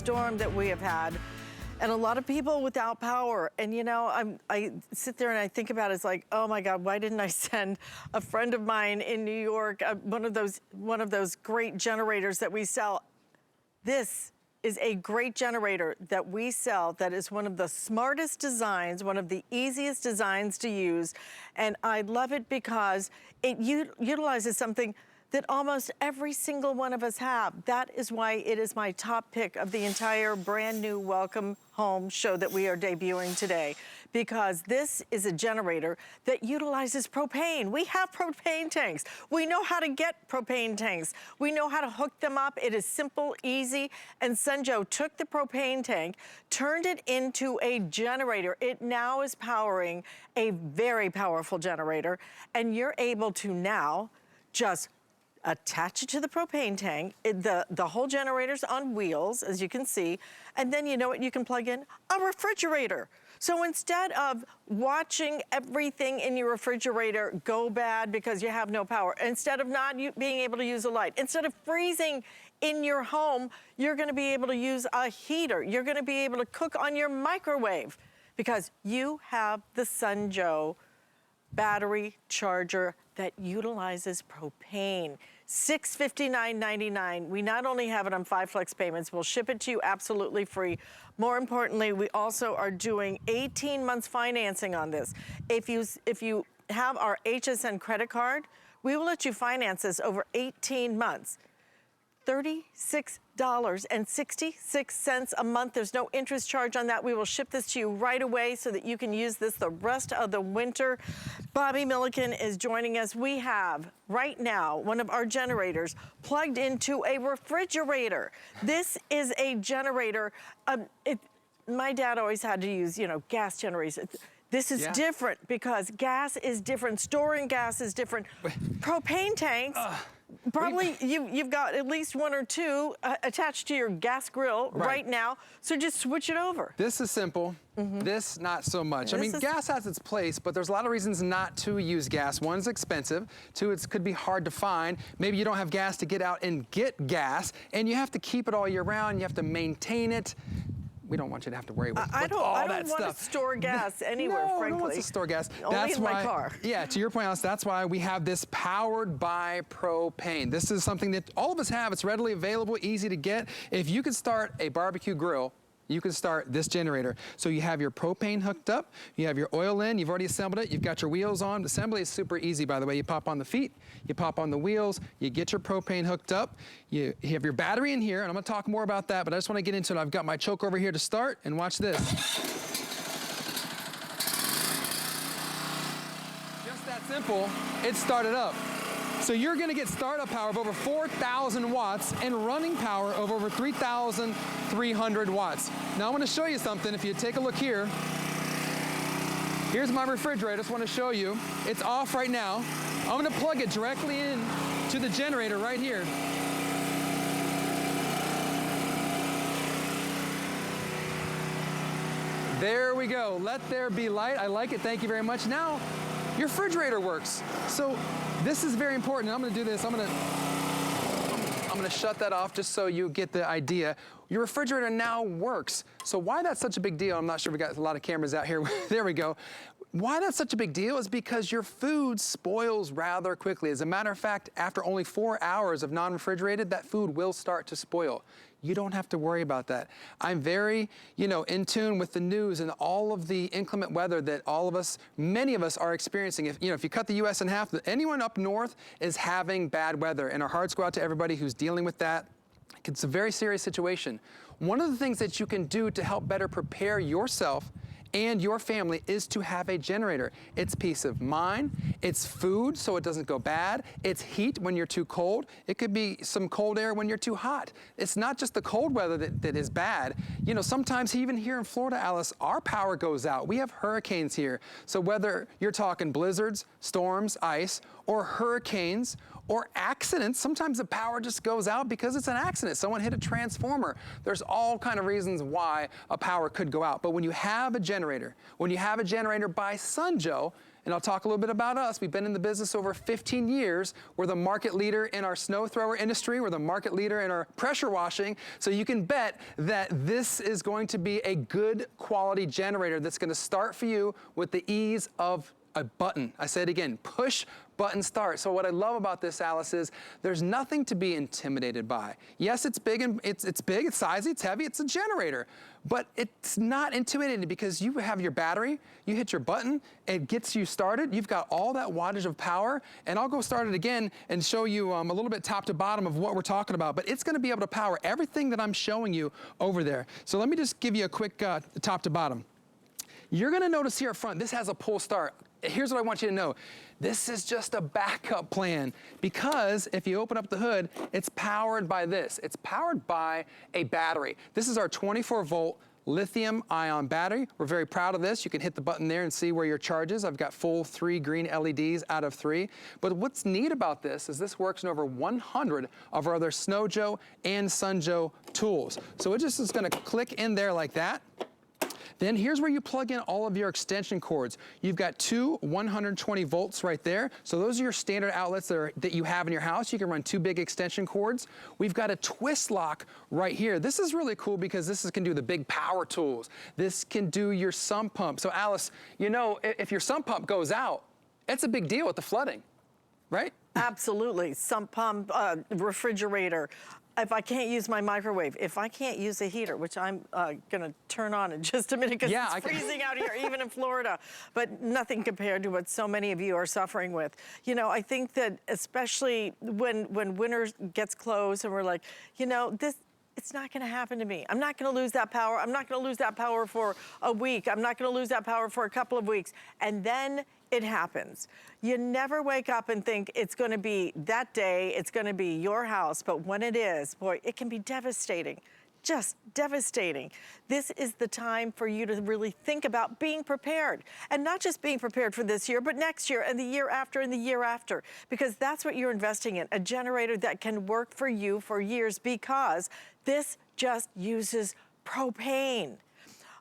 storm that we have had, and a lot of people without power. And you know, I sit there and I think about it, it's like, oh my God, why didn't I send a friend of mine in New York one of those great generators that we sell? This is a great generator that we sell that is one of the smartest designs, one of the easiest designs to use. And I love it because it utilizes something that almost every single one of us have. That is why it is my top pick of the entire brand new Welcome Home show that we are debuting today, because this is a generator that utilizes propane. We have propane tanks. We know how to get propane tanks. We know how to hook them up. It is simple, easy, and Sunjo took the propane tank, turned it into a generator. It now is powering a very powerful generator, and you're able to now just attach it to the propane tank. The whole generator's on wheels, as you can see, and then you know what you can plug in? A refrigerator. So instead of watching everything in your refrigerator go bad because you have no power, instead of not being able to use a light, instead of freezing in your home, you're gonna be able to use a heater. You're gonna be able to cook on your microwave because you have the Sunjo battery charger that utilizes propane. $659.99. We not only have it on 5 flex payments, we'll ship it to you absolutely free. More importantly, we also are doing 18 months financing on this. If you have our HSN credit card, we will let you finance this over 18 months. $36.66 a month. There's no interest charge on that. We will ship this to you right away so that you can use this the rest of the winter. Bobby Milliken is joining us. We have right now one of our generators plugged into a refrigerator. This is a generator. My dad always had to use, you know, gas generators. This is different because gas is different. Storing gas is different. Propane tanks, probably you've got at least 1 or 2 attached to your gas grill right now. So just switch it over. This is simple. This, not so much. I mean, gas has its place, but there's a lot of reasons not to use gas. 1, it's expensive. 2, it could be hard to find. Maybe you don't have gas to get out and get gas, and you have to keep it all year round. You have to maintain it. We don't want you to have to worry with all that stuff. I don't want to store gas anywhere, frankly. No one wants to store gas. Only in my car. Yeah, to your point, Alice, that's why we have this powered by propane. This is something that all of us have. It's readily available, easy to get. If you could start a barbecue grill, you can start this generator. So you have your propane hooked up, you have your oil in, you've already assembled it, you've got your wheels on. Assembly is super easy, by the way. You pop on the feet, you pop on the wheels, you get your propane hooked up, you have your battery in here, and I'm gonna talk more about that, but I just wanna get into it. I've got my choke over here to start, and watch this. Just that simple, it started up. So you're gonna get startup power of over 4,000 watts and running power of over 3,300 watts. Now I wanna show you something. If you take a look here, here's my refrigerator. I just wanna show you. It's off right now. I'm gonna plug it directly in to the generator right here. There we go. Let there be light. I like it. Thank you very much. Now, your refrigerator works. So this is very important. I'm gonna do this. I'm gonna shut that off just so you get the idea. Your refrigerator now works. So why that's such a big deal, I'm not sure we got a lot of cameras out here. There we go. Why that's such a big deal is because your food spoils rather quickly. As a matter of fact, after only 4 hours of non-refrigerated, that food will start to spoil. You don't have to worry about that. I'm very, in tune with the news and all of the inclement weather that all of us, many of us are experiencing. If you cut the US in half, anyone up north is having bad weather, and our hearts go out to everybody who's dealing with that. It's a very serious situation. One of the things that you can do to help better prepare yourself and your family is to have a generator. It's peace of mind, it's food so it doesn't go bad, it's heat when you're too cold, it could be some cold air when you're too hot. It's not just the cold weather that is bad. Sometimes even here in Florida, Alice, our power goes out. We have hurricanes here. So whether you're talking blizzards, storms, ice, or hurricanes, or accidents, sometimes the power just goes out because it's an accident. Someone hit a transformer. There's all kind of reasons why a power could go out. But when you have a generator by Sunjo, And I'll talk a little bit about us. We've been in the business over 15 years. We're the market leader in our snow thrower industry. We're the market leader in our pressure washing. So you can bet that this is going to be a good quality generator that's going to start for you with the ease of a button. I say it again, push button start. So what I love about this, Alice, is there's nothing to be intimidated by. Yes, it's big and it's big, it's sizey, it's heavy, it's a generator, but it's not intimidating because you have your battery, you hit your button, it gets you started, you've got all that wattage of power, and I'll go start it again and show you a little bit top to bottom of what we're talking about, but it's gonna be able to power everything that I'm showing you over there. So let me just give you a quick top to bottom. You're gonna notice here up front, this has a pull start. Here's what I want you to know. This is just a backup plan because if you open up the hood, it's powered by this. It's powered by a battery. This is our 24-volt lithium-ion battery. We're very proud of this. You can hit the button there and see where your charge is. I've got full 3 green LEDs out of 3. But what's neat about this is this works in over 100 of our other Snow Joe and Sun Joe tools. So it just is gonna click in there like that. Then here's where you plug in all of your extension cords. You've got 2 120 volts right there. So those are your standard outlets that you have in your house. You can run 2 big extension cords. We've got a twist lock right here. This is really cool because this can do the big power tools. This can do your sump pump. So Alice, you know, if your sump pump goes out, it's a big deal with the flooding, right? Absolutely. Sump pump, refrigerator. If I can't use my microwave, if I can't use a heater, which I'm gonna turn on in just a minute because it's freezing out here, even in Florida, but nothing compared to what so many of you are suffering with. You know, I think that especially when winter gets close and we're like, you know, it's not gonna happen to me. I'm not gonna lose that power. I'm not gonna lose that power for a week. I'm not gonna lose that power for a couple of weeks. And then it happens. You never wake up and think it's gonna be that day, it's gonna be your house, but when it is, boy, it can be devastating. Just devastating. This is the time for you to really think about being prepared. And not just being prepared for this year, but next year and the year after and the year after. Because that's what you're investing in, a generator that can work for you for years because this just uses propane.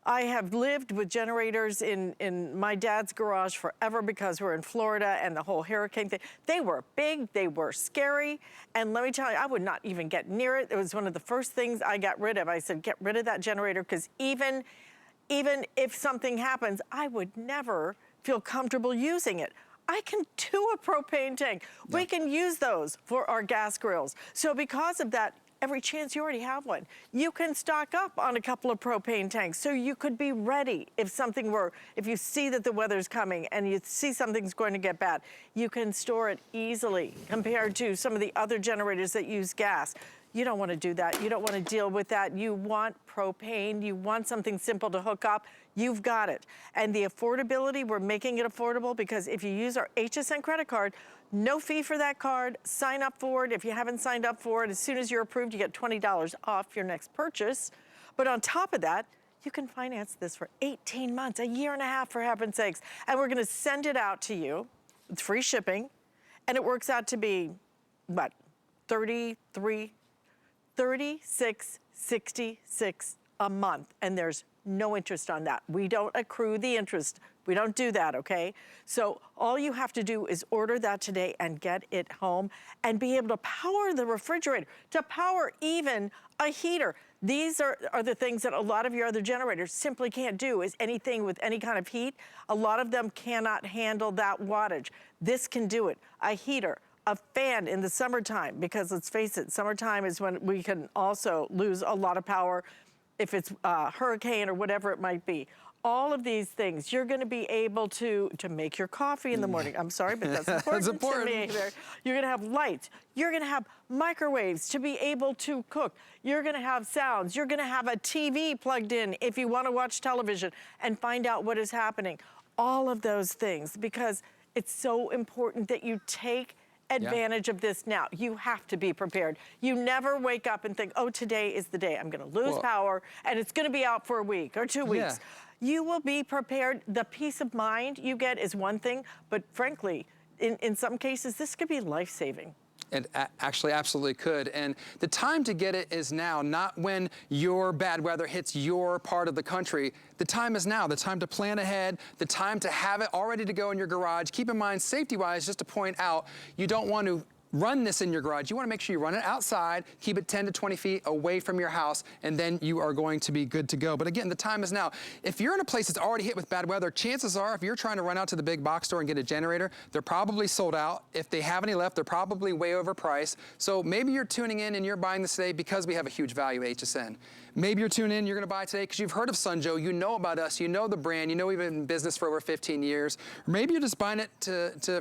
I have lived with generators in my dad's garage forever because we're in Florida and the whole hurricane thing. They were big, they were scary, and let me tell you, I would not even get near it. It was one of the first things I got rid of. I said, get rid of that generator because even if something happens, I would never feel comfortable using it. I can do a propane tank. Yeah. We can use those for our gas grills. So because of that, every chance you already have one. You can stock up on a couple of propane tanks so you could be ready if you see that the weather's coming and you see something's going to get bad. You can store it easily compared to some of the other generators that use gas. You don't want to do that. You don't want to deal with that. You want propane. You want something simple to hook up. You've got it. And the affordability, we're making it affordable because if you use our HSN credit card, no fee for that card. Sign up for it. If you haven't signed up for it, as soon as you're approved, you get $20 off your next purchase. But on top of that, you can finance this for 18 months, a year and a half for heaven's sakes. And we're gonna send it out to you. It's free shipping. And it works out to be, what, $36.66 a month. And there's no interest on that. We don't accrue the interest. We don't do that, okay? So all you have to do is order that today and get it home and be able to power the refrigerator, to power even a heater. These are the things that a lot of your other generators simply can't do, is anything with any kind of heat. A lot of them cannot handle that wattage. This can do it. A heater, a fan in the summertime, because let's face it, summertime is when we can also lose a lot of power if it's a hurricane or whatever it might be. All of these things, you're gonna be able to make your coffee in the morning. I'm sorry, but that's important, That's important. to me. You're gonna have lights. You're gonna have microwaves to be able to cook. You're gonna have sounds. You're gonna have a TV plugged in if you wanna watch television and find out what is happening. All of those things, because it's so important that you take advantage of this now. You have to be prepared. You never wake up and think, oh, today is the day I'm gonna lose power and it's gonna be out for a week or 2 weeks. You will be prepared. The peace of mind you get is one thing, but frankly, in some cases, this could be life-saving. It actually absolutely could. And the time to get it is now, not when your bad weather hits your part of the country. The time is now, the time to plan ahead, the time to have it all ready to go in your garage. Keep in mind, safety-wise, just to point out, you don't want to run this in your garage. You want to make sure you run it outside, keep it 10 to 20 feet away from your house, and then you are going to be good to go. But again, the time is now. If you're in a place that's already hit with bad weather, chances are if you're trying to run out to the big box store and get a generator, they're probably sold out. If they have any left, they're probably way overpriced. So maybe you're tuning in and you're buying this today because we have a huge value at HSN. Maybe you're tuning in, you're gonna buy today because you've heard of Sunjoe, you know about us, you know the brand, you know we've been in business for over 15 years. Or maybe you're just buying it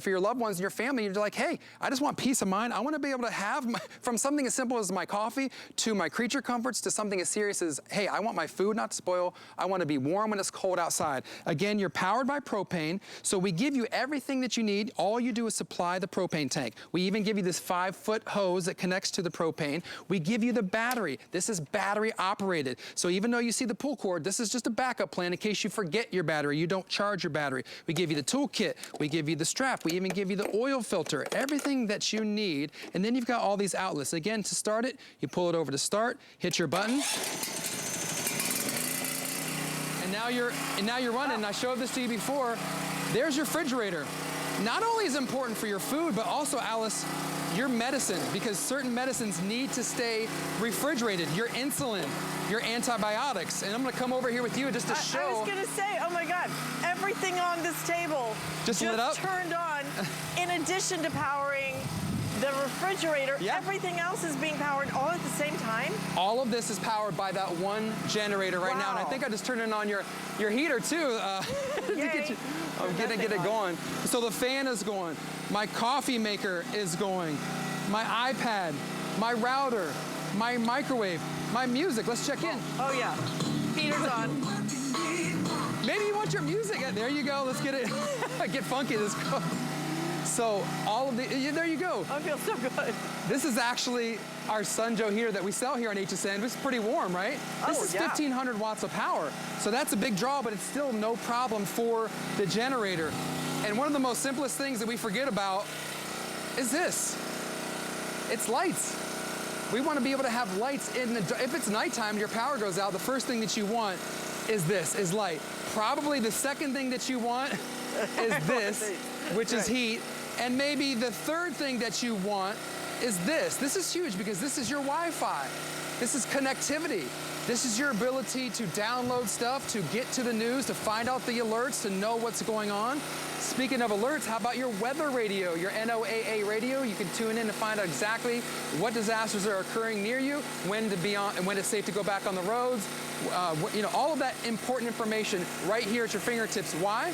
for your loved ones and your family. You're like, hey, I just want peace of mind. I wanna be able to have, from something as simple as my coffee to my creature comforts to something as serious as, hey, I want my food not to spoil. I wanna be warm when it's cold outside. Again, you're powered by propane, so we give you everything that you need. All you do is supply the propane tank. We even give you this 5-foot hose that connects to the propane. We give you the battery. This is battery operated. So even though you see the pull cord, this is just a backup plan in case you forget your battery, you don't charge your battery. We give you the toolkit, we give you the strap, we even give you the oil filter, everything that you need. And then you've got all these outlets. Again, to start it, you pull it over to start, hit your button. And now you're running, and I showed this to you before. There's your refrigerator. Not only is it important for your food, but also, Alice, your medicine, because certain medicines need to stay refrigerated. Your insulin, your antibiotics. And I'm gonna come over here with you just to show. I was gonna say, oh my God, everything on this table just lit up? Turned on. In addition to powering the refrigerator, everything else is being powered all at the same time? All of this is powered by that one generator right now. And I think I just turned it on your heater too. To get you, I'm gonna get it going. So the fan is going. My coffee maker is going. My iPad, my router, my microwave, my music. Let's check in. Oh yeah, heater's on. Maybe you want your music. There you go, let's get it. Get funky, let's go. So all of there you go. I feel so good. This is actually our Sunjoe heater that we sell here on HSN. It's pretty warm, right? This is 1,500 watts of power. So that's a big draw, but it's still no problem for the generator. And one of the most simplest things that we forget about is this. It's lights. We want to be able to have lights in the, if it's nighttime and your power goes out, the first thing that you want is light. Probably the second thing that you want is this, which is heat. And maybe the third thing that you want is this. This is huge because this is your Wi-Fi. This is connectivity. This is your ability to download stuff, to get to the news, to find out the alerts, to know what's going on. Speaking of alerts, how about your weather radio, your NOAA radio? You can tune in to find out exactly what disasters are occurring near you, when to be on, and when it's safe to go back on the roads. You know, all of that important information right here at your fingertips. Why?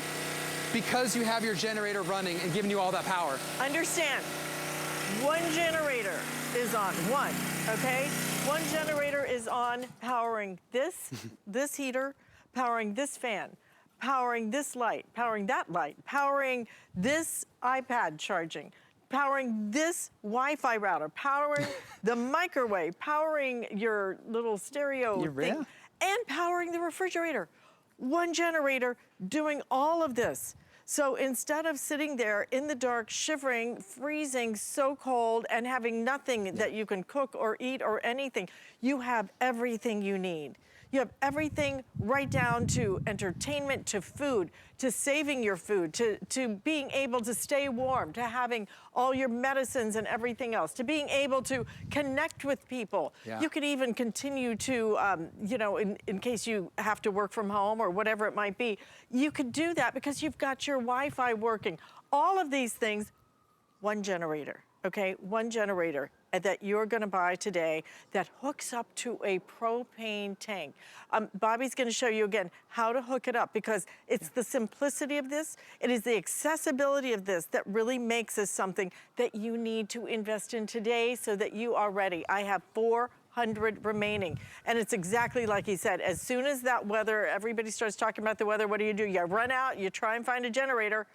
Because you have your generator running and giving you all that power. Understand, one generator is on, okay? One generator is on powering this heater, powering this fan, powering this light, powering that light, powering this iPad charging, powering this Wi-Fi router, powering the microwave, powering your little stereo thing, and powering the refrigerator. One generator doing all of this. So instead of sitting there in the dark, shivering, freezing, so cold, and having nothing that you can cook or eat or anything, you have everything you need. You have everything right down to entertainment, to food, to saving your food, to being able to stay warm, to having all your medicines and everything else, to being able to connect with people. Yeah. You could even continue to, you know, in case you have to work from home or whatever it might be, you could do that because you've got your Wi-Fi working. All of these things, one generator, okay? One generator that you're gonna buy today that hooks up to a propane tank. Bobby's gonna show you again how to hook it up because it's the simplicity of this, it is the accessibility of this that really makes this something that you need to invest in today so that you are ready. I have 400 remaining. And it's exactly like he said, as soon as that weather, everybody starts talking about the weather, what do? You run out, you try and find a generator.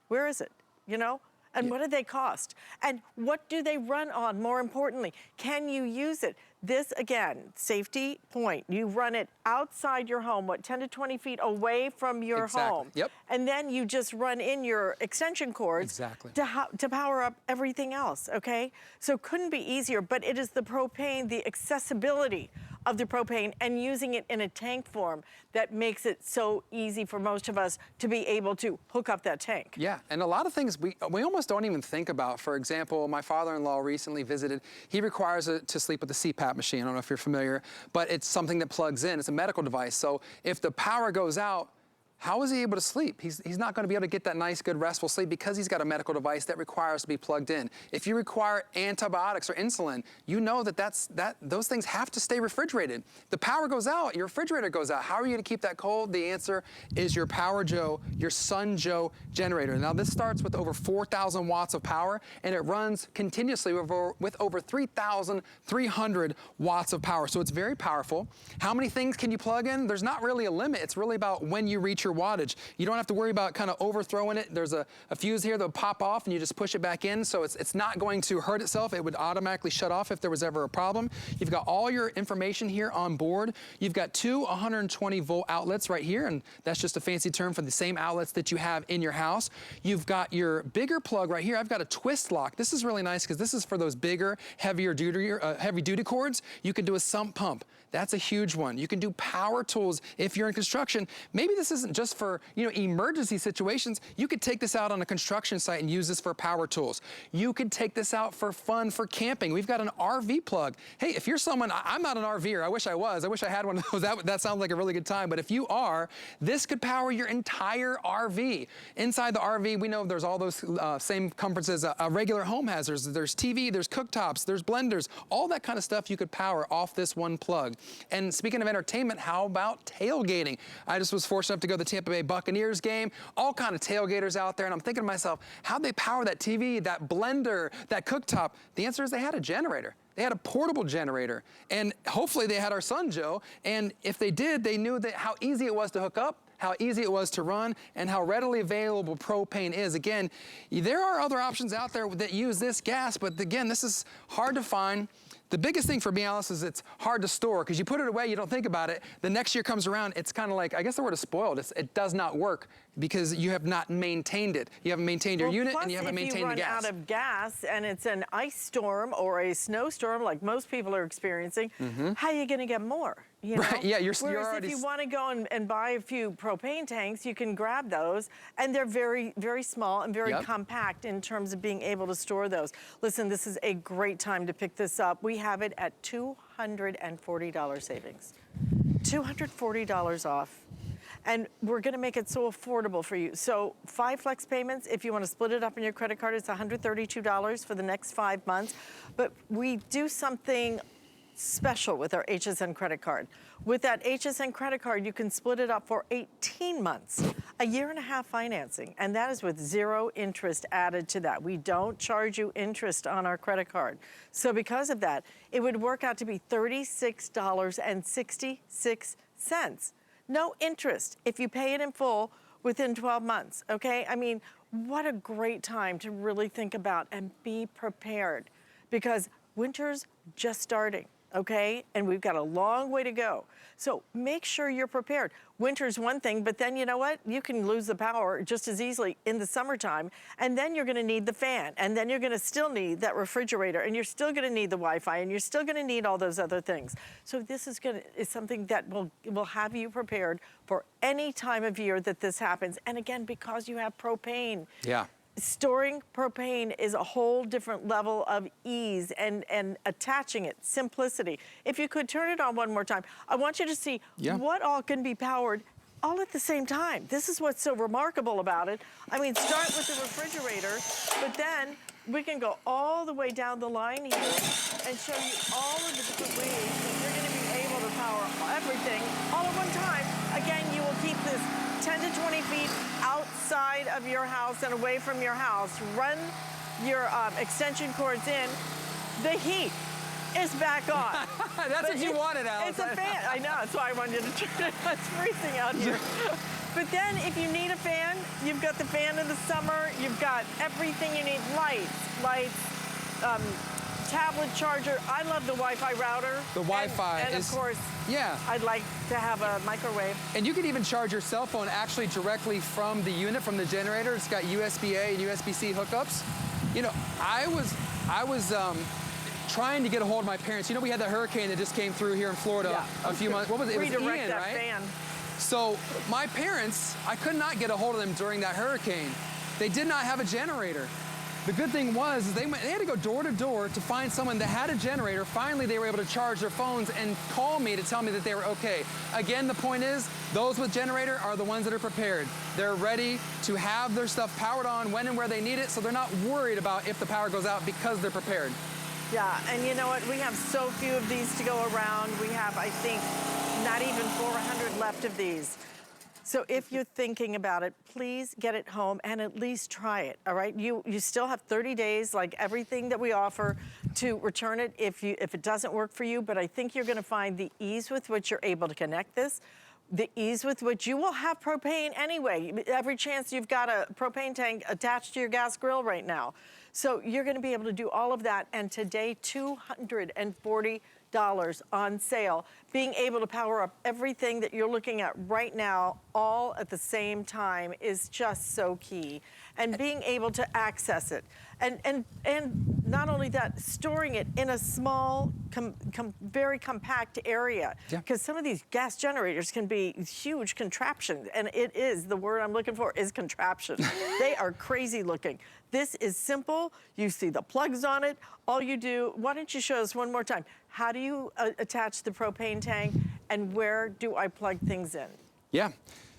Where is it, you know? And what do they cost? And what do they run on, more importantly? Can you use it? This, again, safety point. You run it outside your home, what, 10 to 20 feet away from your home. Yep. And then you just run in your extension cords to power up everything else, okay? So couldn't be easier, but it is the propane, the accessibility of the propane and using it in a tank form that makes it so easy for most of us to be able to hook up that tank. Yeah, and a lot of things we almost don't even think about. For example, my father-in-law recently visited. He requires to sleep with the CPAP machine. I don't know if you're familiar, but it's something that plugs in. It's a medical device. So if the power goes out, how is he able to sleep? He's not going to be able to get that nice, good, restful sleep because he's got a medical device that requires to be plugged in. If you require antibiotics or insulin, you know that those things have to stay refrigerated. The power goes out, your refrigerator goes out. How are you going to keep that cold? The answer is your Power Joe, your Sun Joe generator. Now this starts with over 4,000 watts of power and it runs continuously with over 3,300 watts of power. So it's very powerful. How many things can you plug in? There's not really a limit. It's really about when you reach your wattage. You don't have to worry about kind of overthrowing it. There's a fuse here that'll pop off and you just push it back in, so it's not going to hurt itself. It would automatically shut off if there was ever a problem. You've got all your information here on board. You've got two 120 volt outlets right here, and that's just a fancy term for the same outlets that you have in your house. You've got your bigger plug right here. I've got a twist lock. This is really nice because this is for those bigger, heavy duty cords. You can do a sump pump. That's a huge one. You can do power tools if you're in construction. Maybe this isn't just for, you know, emergency situations. You could take this out on a construction site and use this for power tools. You could take this out for fun, for camping. We've got an RV plug. Hey, if you're someone, I'm not an RVer. I wish I was. I wish I had one of those. That sounds like a really good time. But if you are, this could power your entire RV. Inside the RV, we know there's all those same comforts as a regular home has. There's TV, there's cooktops, there's blenders, all that kind of stuff you could power off this one plug. And speaking of entertainment, how about tailgating? I just was fortunate enough to go to the Tampa Bay Buccaneers game, all kind of tailgaters out there, and I'm thinking to myself, how'd they power that TV, that blender, that cooktop? The answer is they had a generator. They had a portable generator, and hopefully they had our Sun Joe, and if they did, they knew that how easy it was to hook up, how easy it was to run, and how readily available propane is. Again, there are other options out there that use this gas, but again, this is hard to find. The biggest thing for me, Alice, is it's hard to store because you put it away, you don't think about it. The next year comes around, it's kind of like, I guess the word is spoiled. It does not work because you have not maintained it. You haven't maintained your unit and you haven't maintained the gas. If you run out of gas and it's an ice storm or a snowstorm like most people are experiencing, how are you going to get more? You know? Right, yeah, you're Whereas already... if you want to go and buy a few propane tanks, you can grab those, and they're very, very small and very compact in terms of being able to store those. Listen, this is a great time to pick this up. We have it at $240 savings. $240 off. And we're going to make it so affordable for you. So 5 flex payments. If you want to split it up in your credit card, it's $132 for the next 5 months. But we do something special with our HSN credit card. With that HSN credit card, you can split it up for 18 months, a year and a half financing, and that is with 0 interest added to that. We don't charge you interest on our credit card. So because of that, it would work out to be $36.66. No interest if you pay it in full within 12 months, okay? I mean, what a great time to really think about and be prepared because winter's just starting. Okay, and we've got a long way to go. So make sure you're prepared. Winter's one thing, but then you know what? You can lose the power just as easily in the summertime, and then you're gonna need the fan, and then you're gonna still need that refrigerator, and you're still gonna need the Wi-Fi, and you're still gonna need all those other things. So this is something that will have you prepared for any time of year that this happens. And again, because you have propane. Yeah. Storing propane is a whole different level of ease and attaching it, simplicity. If you could turn it on one more time, I want you to see what all can be powered all at the same time. This is what's so remarkable about it. I mean, start with the refrigerator, but then we can go all the way down the line here and show you all of the different ways that you're gonna be able to power everything all at one time. Again, you will keep this 10 to 20 feet outside of your house and away from your house. Run your extension cords in. The heat is back on. That's what you wanted, Alice. It's a fan. I know, that's why I wanted you to turn it. It's freezing out here. But then if you need a fan, you've got the fan in the summer. You've got everything you need. Lights, tablet charger. I love the Wi-Fi router. The Wi-Fi and is, of course, yeah. I'd like to have a microwave. And you can even charge your cell phone actually directly from the unit, from the generator. It's got USB-A and USB-C hookups. You know, I was trying to get a hold of my parents. You know, we had that hurricane that just came through here in Florida a few months. What was it? It was Ian, Redirect that right? fan. So my parents, I could not get a hold of them during that hurricane. They did not have a generator. The good thing was is they had to go door to door to find someone that had a generator. Finally, they were able to charge their phones and call me to tell me that they were okay. Again, the point is, those with generator are the ones that are prepared. They're ready to have their stuff powered on when and where they need it, so they're not worried about if the power goes out because they're prepared. Yeah, and you know what? We have so few of these to go around. We have, I think, not even 400 left of these. So if you're thinking about it, please get it home and at least try it, all right? You still have 30 days, like everything that we offer, to return it if it doesn't work for you, but I think you're gonna find the ease with which you're able to connect this, the ease with which you will have propane anyway. Every chance you've got a propane tank attached to your gas grill right now. So you're gonna be able to do all of that, and today, $240 on sale. Being able to power up everything that you're looking at right now, all at the same time, is just so key. And being able to access it. And not only that, storing it in a small, very compact area. Because some of these gas generators can be huge contraptions, and it is, the word I'm looking for is contraption. They are crazy looking. This is simple. You see the plugs on it. All you do, why don't you show us one more time? How do you attach the propane tank, and where do I plug things in? Yeah.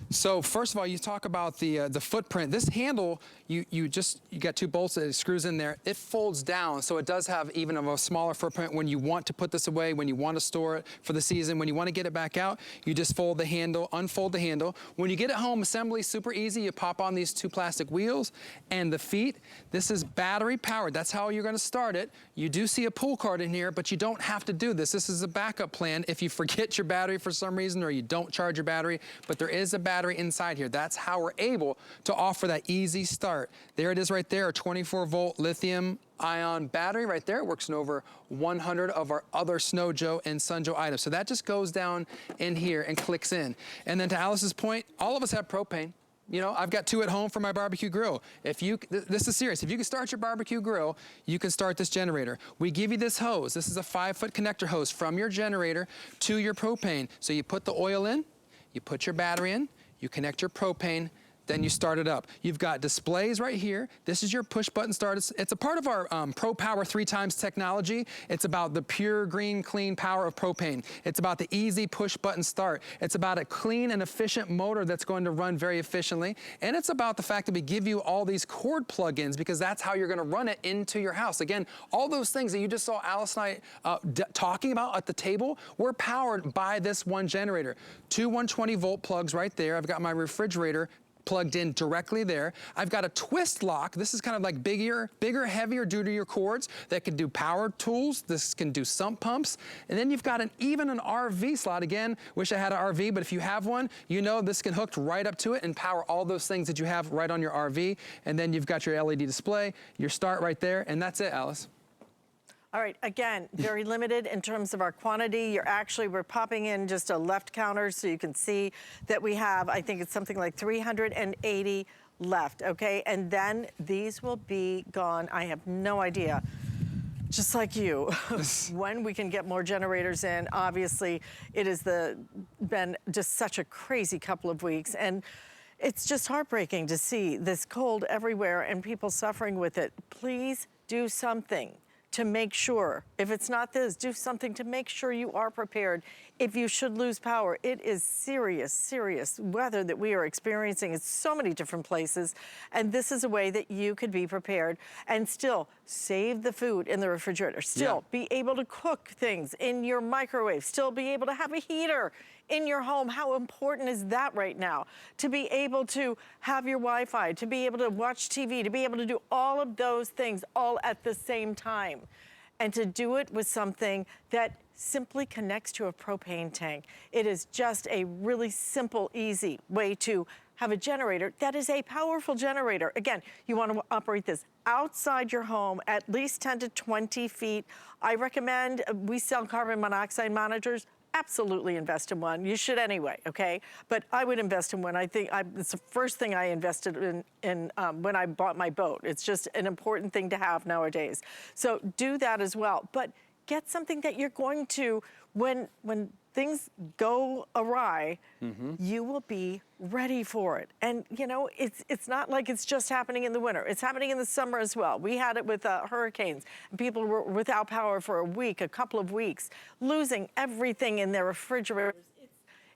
So first of all, you talk about the footprint. This handle, you got two bolts that it screws in there. It folds down, so it does have even a smaller footprint when you want to put this away, when you want to store it for the season, when you want to get it back out, you just fold the handle, unfold the handle. When you get it home, assembly super easy. You pop on these two plastic wheels and the feet. This is battery powered. That's how you're going to start it. You do see a pull card in here, but you don't have to do this. This is a backup plan if you forget your battery for some reason or you don't charge your battery, but there is a battery inside here. That's how we're able to offer that easy start. There it is right there, a 24-volt lithium-ion battery right there. It works in over 100 of our other Snow Joe and Sun Joe items. So that just goes down in here and clicks in. And then to Alice's point, all of us have propane. You know, I've got two at home for my barbecue grill. This is serious. If you can start your barbecue grill, you can start this generator. We give you this hose. This is a 5-foot connector hose from your generator to your propane. So you put the oil in, you put your battery in, you connect your propane, then you start it up. You've got displays right here. This is your push button start. It's a part of our PRO POWER3X technology. It's about the pure, green, clean power of propane. It's about the easy push button start. It's about a clean and efficient motor that's going to run very efficiently. And it's about the fact that we give you all these cord plugins because that's how you're gonna run it into your house. Again, all those things that you just saw Alice and I talking about at the table were powered by this one generator. Two 120-volt plugs right there. I've got my refrigerator plugged in directly there. I've got a twist lock. This is kind of like bigger, heavier due to your cords that can do power tools. This can do sump pumps. And then you've got even an RV slot. Again, wish I had an RV, but if you have one, you know this can hook right up to it and power all those things that you have right on your RV. And then you've got your LED display, your start right there, and that's it, Alice. All right, again, very limited in terms of our quantity. We're popping in just a left counter so you can see that we have, I think it's something like 380 left, okay? And then these will be gone. I have no idea, just like you, when we can get more generators in. Obviously, it has been just such a crazy couple of weeks. And it's just heartbreaking to see this cold everywhere and people suffering with it. Please do something to make sure, if it's not this, do something to make sure you are prepared if you should lose power. It is serious, serious weather that we are experiencing in so many different places, and this is a way that you could be prepared and still save the food in the refrigerator, still be able to cook things in your microwave, still be able to have a heater in your home. How important is that right now? To be able to have your Wi-Fi, to be able to watch TV, to be able to do all of those things all at the same time. And to do it with something that simply connects to a propane tank. It is just a really simple, easy way to have a generator that is a powerful generator. Again, you want to operate this outside your home, at least 10 to 20 feet. I recommend, we sell carbon monoxide monitors. Absolutely invest in one. You should anyway, okay? But I would invest in one. I think it's the first thing I invested in when I bought my boat. It's just an important thing to have nowadays. So do that as well. But get something that you're going to, when things go awry, you will be ready for it. And you know, it's not like it's just happening in the winter. It's happening in the summer as well. We had it with hurricanes. People were without power for a week, a couple of weeks, losing everything in their refrigerators.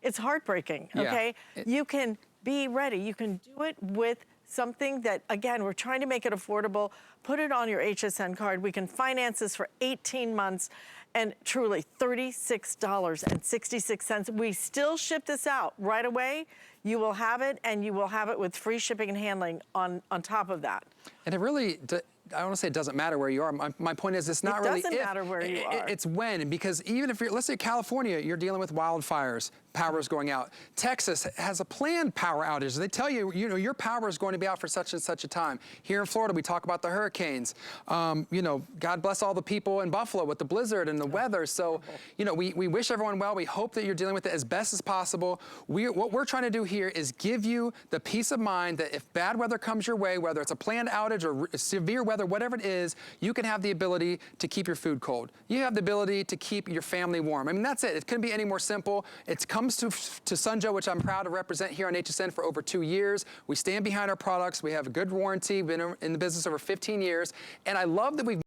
It's heartbreaking, okay? Yeah. You can be ready. You can do it with something that, again, we're trying to make it affordable. Put it on your HSN card. We can finance this for 18 months and truly $36.66. We still ship this out right away. You will have it, and you will have it with free shipping and handling on top of that. And it really, I don't want to say it doesn't matter where you are. My point is it's not really if. It doesn't matter where you are. It's when, because even if you're, let's say California, you're dealing with wildfires, power is going out. Texas has a planned power outage. They tell you, you know, your power is going to be out for such and such a time. Here in Florida, we talk about the hurricanes. You know, God bless all the people in Buffalo with the blizzard and the weather. So, you know, we wish everyone well. We hope that you're dealing with it as best as possible. What we're trying to do here is give you the peace of mind that if bad weather comes your way, whether it's a planned outage or severe weather, whatever it is, you can have the ability to keep your food cold. You have the ability to keep your family warm. I mean, that's it. It couldn't be any more simple. It comes to Sunjoe, which I'm proud to represent here on HSN for over 2 years. We stand behind our products. We have a good warranty. We've been in the business over 15 years. And I love that we've